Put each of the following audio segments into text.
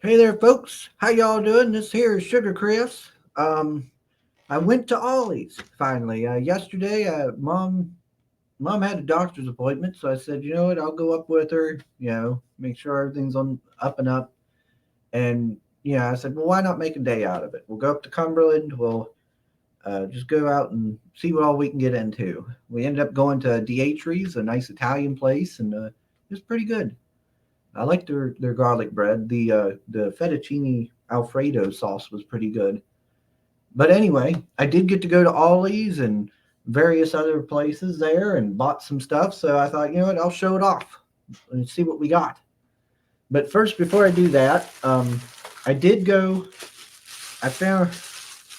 Hey there, folks. How y'all doing? This here is Sugar Chris. I went to Ollie's finally yesterday. Mom had a doctor's appointment, so I said, you know what, I'll go up with her. Make sure everything's on up and up. And I said, well, why not make a day out of it? We'll go up to Cumberland. We'll just go out and see what all we can get into. We ended up going to Dietri's, a nice Italian place, and it was pretty good. I like their garlic bread. The fettuccine alfredo sauce was pretty good. But anyway, I did get to go to Ollie's and various other places there and bought some stuff. So I thought, you know what, I'll show it off and see what we got. But first, before I do that, I did go. I found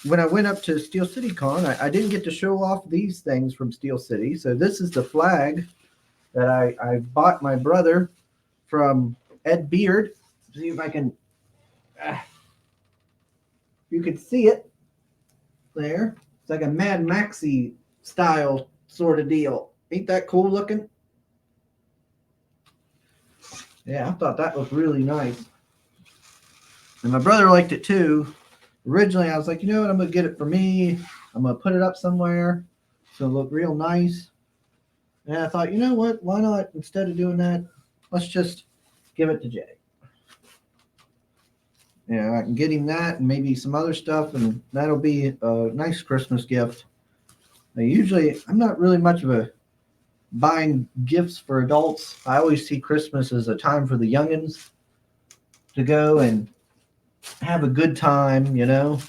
when I went up to Steel City Con, I didn't get to show off these things from Steel City. So this is the flag that I bought my brother from Ed Beard. See if I can. You can see it there. It's like a Mad Maxi style sort of deal. Ain't that cool looking? Yeah, I thought that looked really nice. And my brother liked it too. Originally, I was like, you know what? I'm going to get it for me. I'm going to put it up somewhere so it'll look real nice. And I thought, you know what? Why not? Instead of doing that, let's just give it to Jay. I can get him that and maybe some other stuff, and that'll be a nice Christmas gift. I'm not really much of a buying gifts for adults. I always see Christmas as a time for the youngins to go and have a good time, and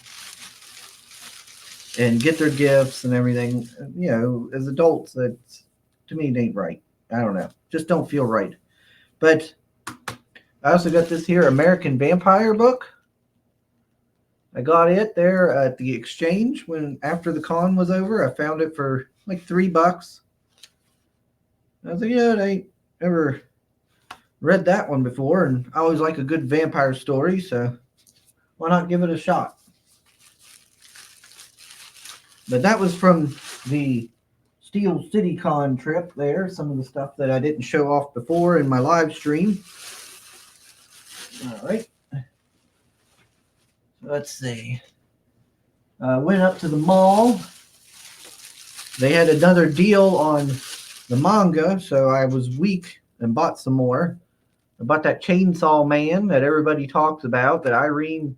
get their gifts and everything. As adults, that to me it ain't right. I don't know, just don't feel right. But I also got this here American Vampire book. I got it there at the exchange when after the con was over. I found it for like $3. I was like, yeah, I ain't ever read that one before, and I always like a good vampire story, so why not give it a shot? But that was from the Steel City Con trip there. Some of the stuff that I didn't show off before in my live stream. All right. Let's see. Went up to the mall. They had another deal on the manga, so I was weak and bought some more. I bought that Chainsaw Man that everybody talks about. That Irene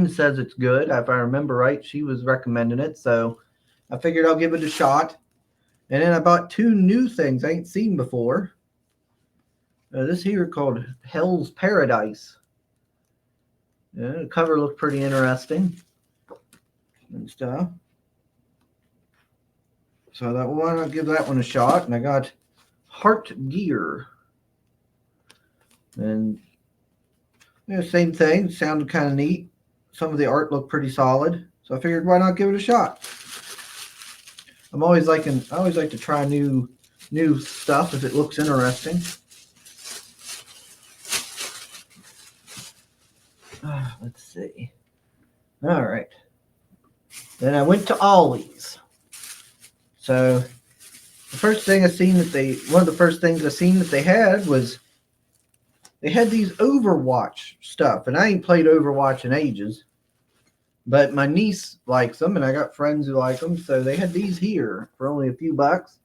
says it's good. If I remember right, she was recommending it, so I figured I'll give it a shot. And then I bought two new things I ain't seen before. This here called Hell's Paradise. The cover looked pretty interesting and stuff. So I thought, well, why not give that one a shot? And I got Heart Gear. And same thing. It sounded kind of neat. Some of the art looked pretty solid. So I figured, why not give it a shot? I always like to try new stuff if it looks interesting. Let's see. All right. Then I went to Ollie's. So the first thing one of the first things I seen that they had was they had these Overwatch stuff, and I ain't played Overwatch in ages, but my niece likes them, and I got friends who like them, so they had these here for only a few bucks.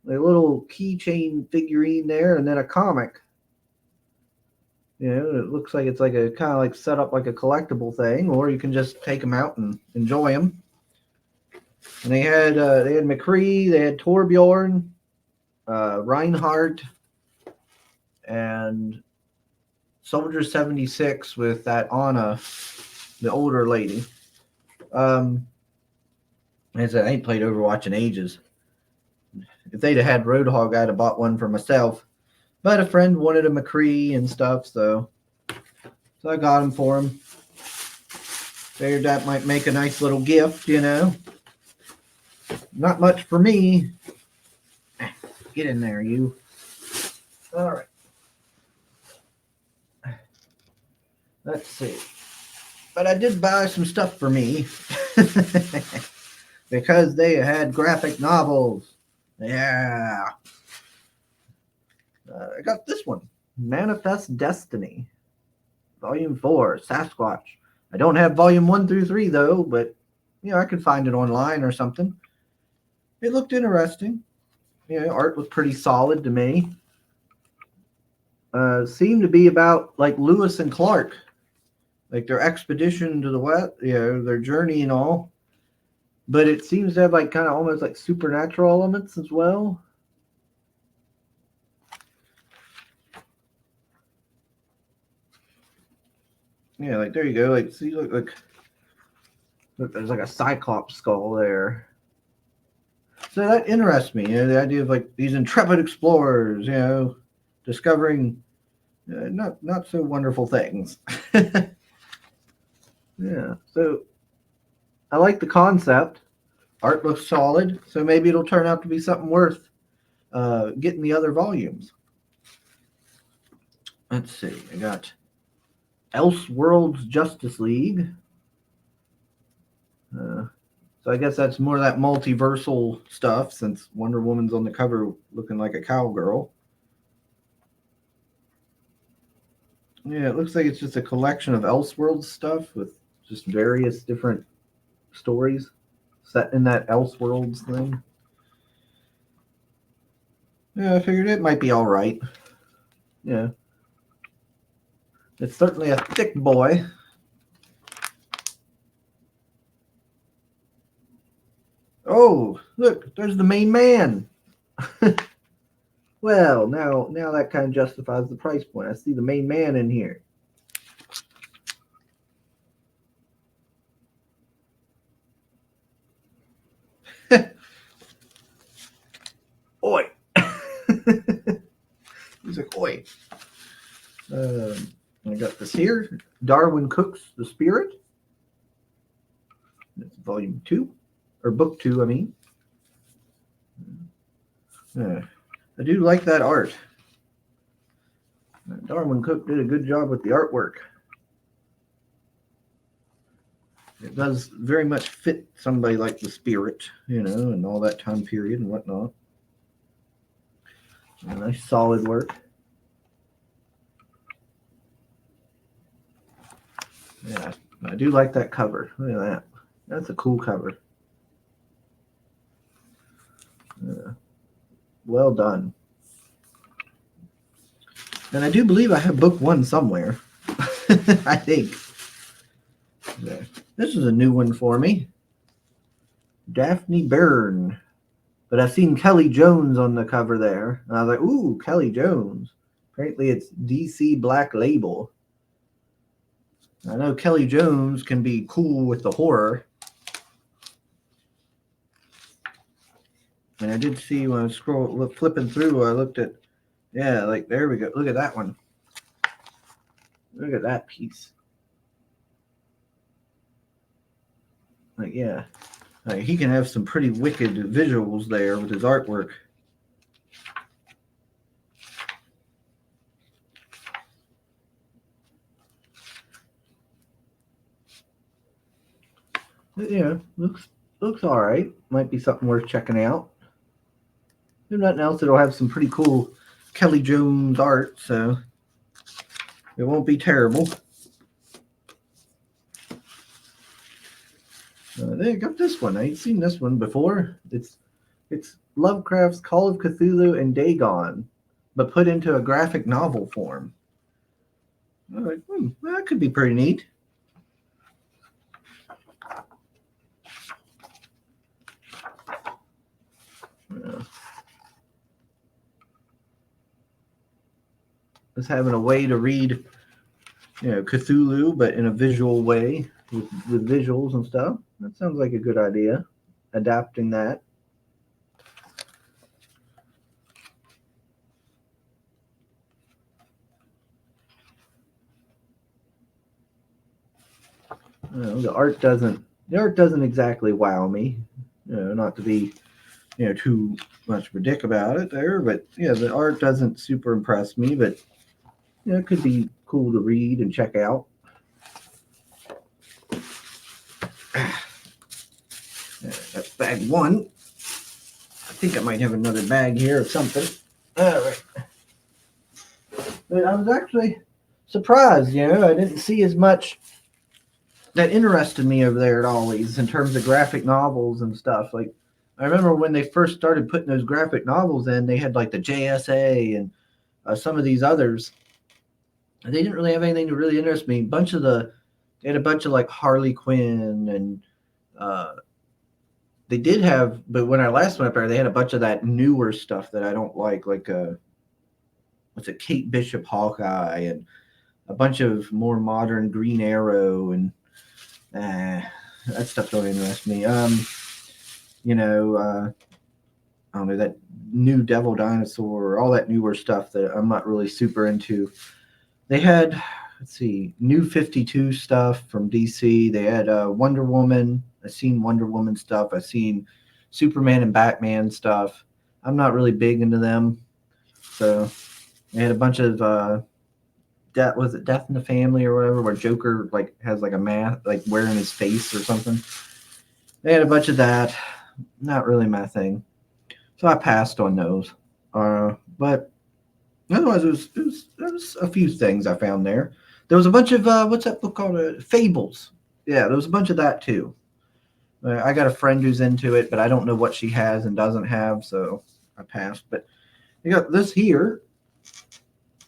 A little keychain figurine there, and then a comic. It looks like it's like a kind of like set up like a collectible thing, or you can just take them out and enjoy them. And they had McCree, they had Torbjorn, Reinhardt, and Soldier 76 with that Anna, the older lady. As I said, I ain't played Overwatch in ages. If they'd have had Roadhog, I'd have bought one for myself. But a friend wanted a McCree and stuff, so I got him for him. Figured that might make a nice little gift, Not much for me. Get in there, you. All right. Let's see. But I did buy some stuff for me. Because they had graphic novels. Yeah. I got this one. Manifest Destiny, Volume 4, Sasquatch. I don't have Volume 1 through 3, though, but, I could find it online or something. It looked interesting. Art was pretty solid to me. Seemed to be about, like, Lewis and Clark. Like, their expedition to the West, their journey and all. But it seems to have, like, kind of almost, like, supernatural elements as well. Yeah, like there you go. Like, see, look, there's like a cyclops skull there. So that interests me. The idea of like these intrepid explorers, discovering not so wonderful things. Yeah. So I like the concept. Art looks solid. So maybe it'll turn out to be something worth getting the other volumes. Let's see. I got Elseworlds Justice League. So I guess that's more of that multiversal stuff since Wonder Woman's on the cover looking like a cowgirl. Yeah, it looks like it's just a collection of Elseworlds stuff with just various different stories set in that Elseworlds thing. Yeah, I figured it might be all right. Yeah. It's certainly a thick boy. Oh, look, there's the main man. Well, now that kind of justifies the price point. I see the main man in here. Oi. He's like, oi. I got this here. Darwin Cook's The Spirit. That's volume 2. Or book 2, I mean. I do like that art. Darwin Cook did a good job with the artwork. It does very much fit somebody like The Spirit, and all that time period and whatnot. A nice solid work. Yeah, I do like that cover. Look at that. That's a cool cover. Yeah. Well done. And I do believe I have book 1 somewhere. I think. Yeah. This is a new one for me. Daphne Byrne. But I've seen Kelly Jones on the cover there. And I was like, ooh, Kelly Jones. Apparently it's DC Black Label. I know Kelly Jones can be cool with the horror. And I did see when I was flipping through, I looked at, like there we go. Look at that one. Look at that piece. Like, yeah. Like, he can have some pretty wicked visuals there with his artwork. Yeah, looks all right. Might be something worth checking out. If nothing else, it'll have some pretty cool Kelly Jones art, so it won't be terrible. They got this one. I ain't seen this one before. It's Lovecraft's Call of Cthulhu and Dagon, but put into a graphic novel form. I'm like, that could be pretty neat. Just having a way to read, Cthulhu, but in a visual way with visuals and stuff. That sounds like a good idea. Adapting that. The art doesn't exactly wow me. Not to be too much of a dick about it there, but the art doesn't super impress me, but it could be cool to read and check out. That's bag 1. I think I might have another bag here of something. All right. But I was actually surprised, I didn't see as much that interested me over there at Ollie's in terms of graphic novels and stuff. Like, I remember when they first started putting those graphic novels in, they had like the JSA and some of these others. They didn't really have anything to really interest me. They had a bunch of like Harley Quinn and uh, they did have, but when I last went up there, they had a bunch of that newer stuff that I don't like what's it, Kate Bishop Hawkeye and a bunch of more modern Green Arrow and that stuff don't interest me. You know, I don't know, that new Devil Dinosaur, all that newer stuff that I'm not really super into. They had, let's see, New 52 stuff from DC. They had Wonder Woman. I've seen Wonder Woman stuff. I've seen Superman and Batman stuff. I'm not really big into them. So they had a bunch of was it Death in the Family or whatever, where Joker like has like a mask like wearing his face or something. They had a bunch of that. Not really my thing. So I passed on those. But otherwise, there was a few things I found there. There was a bunch of what's that book called? Fables. Yeah, there was a bunch of that too. I got a friend who's into it, but I don't know what she has and doesn't have, so I passed. But you got this here.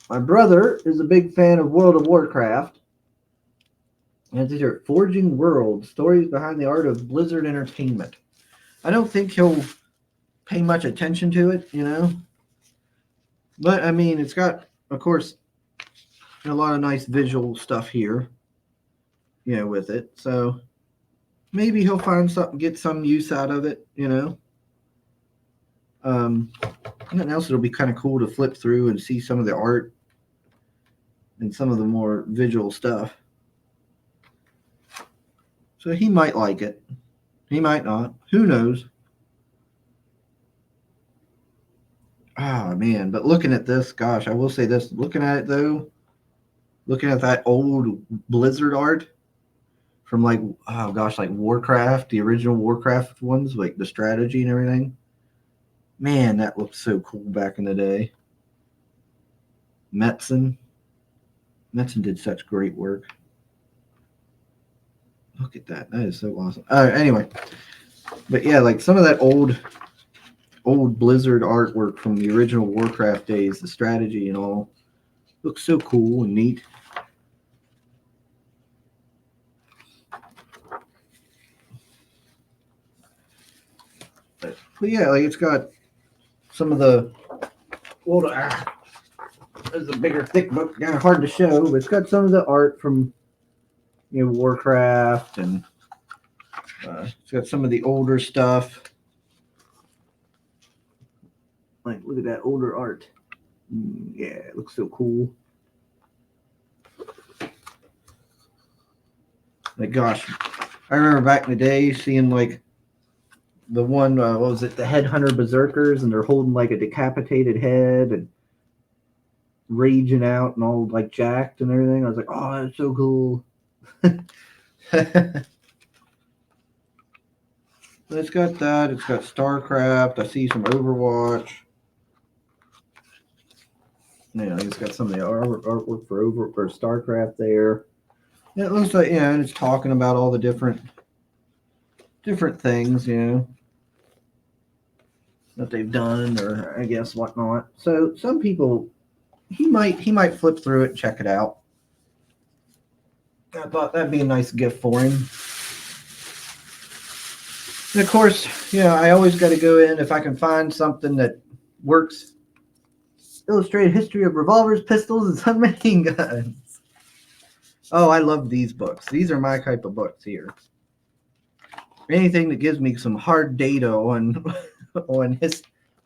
My brother is a big fan of World of Warcraft. And these are Forging World, stories behind the art of Blizzard Entertainment. I don't think he'll pay much attention to it. But I mean, it's got, of course, a lot of nice visual stuff here, with it. So maybe he'll find something, get some use out of it. Something else that'll be kind of cool to flip through and see some of the art and some of the more visual stuff. So he might like it. He might not. Who knows? Oh man, but looking at this, gosh, I will say this. Looking at it though, looking at that old Blizzard art from like, oh gosh, like Warcraft, the original Warcraft ones, like the strategy and everything. Man, that looked so cool back in the day. Metzen did such great work. Look at that. That is so awesome. Anyway, but yeah, like some of that old Blizzard artwork from the original Warcraft days, the strategy and all, looks so cool and neat. But yeah, like it's got some of the there's a bigger, thick book, kind of hard to show, but it's got some of the art from Warcraft, and it's got some of the older stuff. Like, look at that older art. Yeah, it looks so cool. Like, gosh, I remember back in the day seeing like the one, what was it, the Headhunter Berserkers, and they're holding like a decapitated head and raging out and all like jacked and everything. I was like, oh, that's so cool. It's got that. It's got StarCraft. I see some Overwatch. Yeah, it's got some of the artwork for StarCraft there. Yeah, it looks like, and it's talking about all the different things, that they've done, or I guess whatnot. So some people, he might flip through it and check it out. I thought that'd be a nice gift for him. And of course, I always got to go in if I can find something that works. Illustrated History of Revolvers, Pistols, and Submachine Guns. Oh, I love these books. These are my type of books here. Anything that gives me some hard data on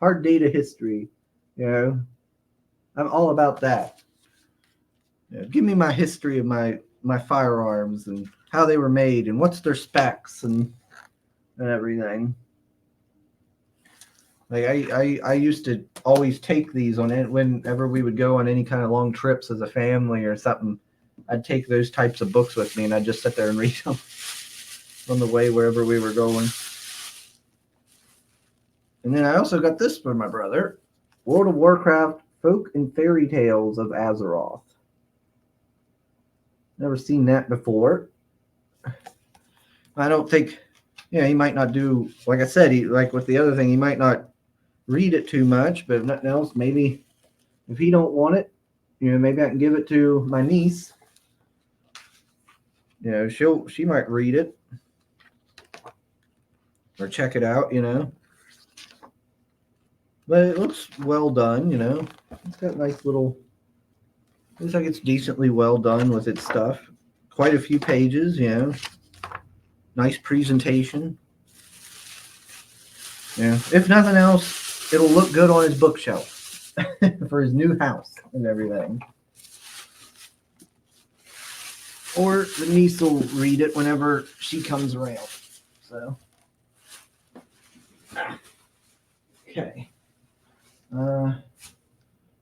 hard data history, I'm all about that. Give me my history of my firearms and how they were made and what's their specs and everything. Like I used to always take these on it whenever we would go on any kind of long trips as a family or something. I'd take those types of books with me and I'd just sit there and read them on the way wherever we were going. And then I also got this for my brother, World of Warcraft Folk and Fairy Tales of Azeroth. Never seen that before. I don't think, he might not do, like I said, like with the other thing, he might not read it too much, but if nothing else, maybe if he don't want it, maybe I can give it to my niece. She might read it or check it out, But it looks well done, It's got nice little. Looks like it's decently well done with its stuff. Quite a few pages, Nice presentation. Yeah. If nothing else, it'll look good on his bookshelf for his new house and everything. Or the niece will read it whenever she comes around. So. Okay.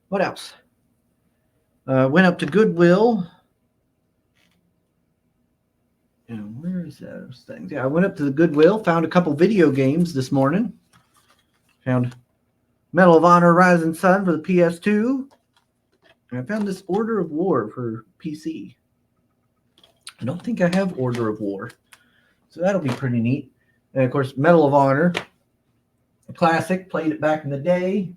What else? Went up to Goodwill. Where is those things? Yeah, I went up to the Goodwill, found a couple video games this morning. Found Medal of Honor Rising Sun for the PS2. And I found this Order of War for PC. I don't think I have Order of War. So that'll be pretty neat. And of course, Medal of Honor. A classic. Played it back in the day.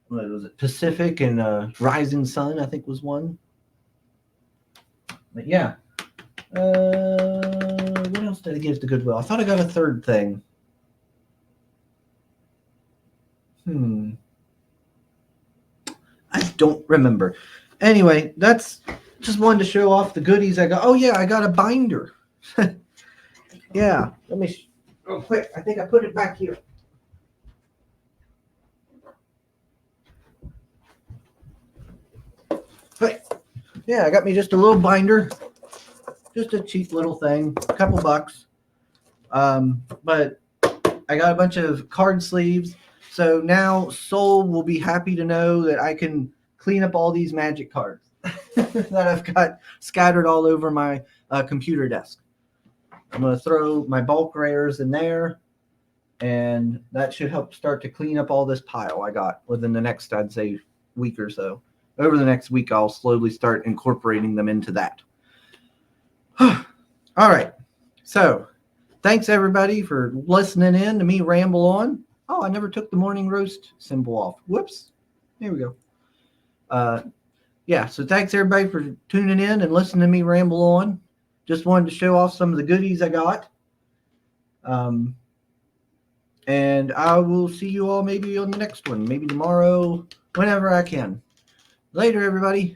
What was it? Pacific and Rising Sun, I think, was one. But yeah. What else did I give to Goodwill? I thought I got a third thing. I don't remember. Anyway, that's just wanted to show off the goodies I got. Oh yeah, I got a binder. Yeah, let me real quick. I think I put it back here. But yeah, I got me just a little binder. Just a cheap little thing, a couple bucks. But I got a bunch of card sleeves. So now Soul will be happy to know that I can clean up all these magic cards that I've got scattered all over my computer desk. I'm going to throw my bulk rares in there, and that should help start to clean up all this pile I got within the next, I'd say, week or so. Over the next week, I'll slowly start incorporating them into that. All right. So thanks, everybody, for listening in to me ramble on. Oh, I never took the morning roast symbol off. Whoops. There we go. Yeah, so thanks, everybody, for tuning in and listening to me ramble on. Just wanted to show off some of the goodies I got. And I will see you all maybe on the next one, maybe tomorrow, whenever I can. Later, everybody.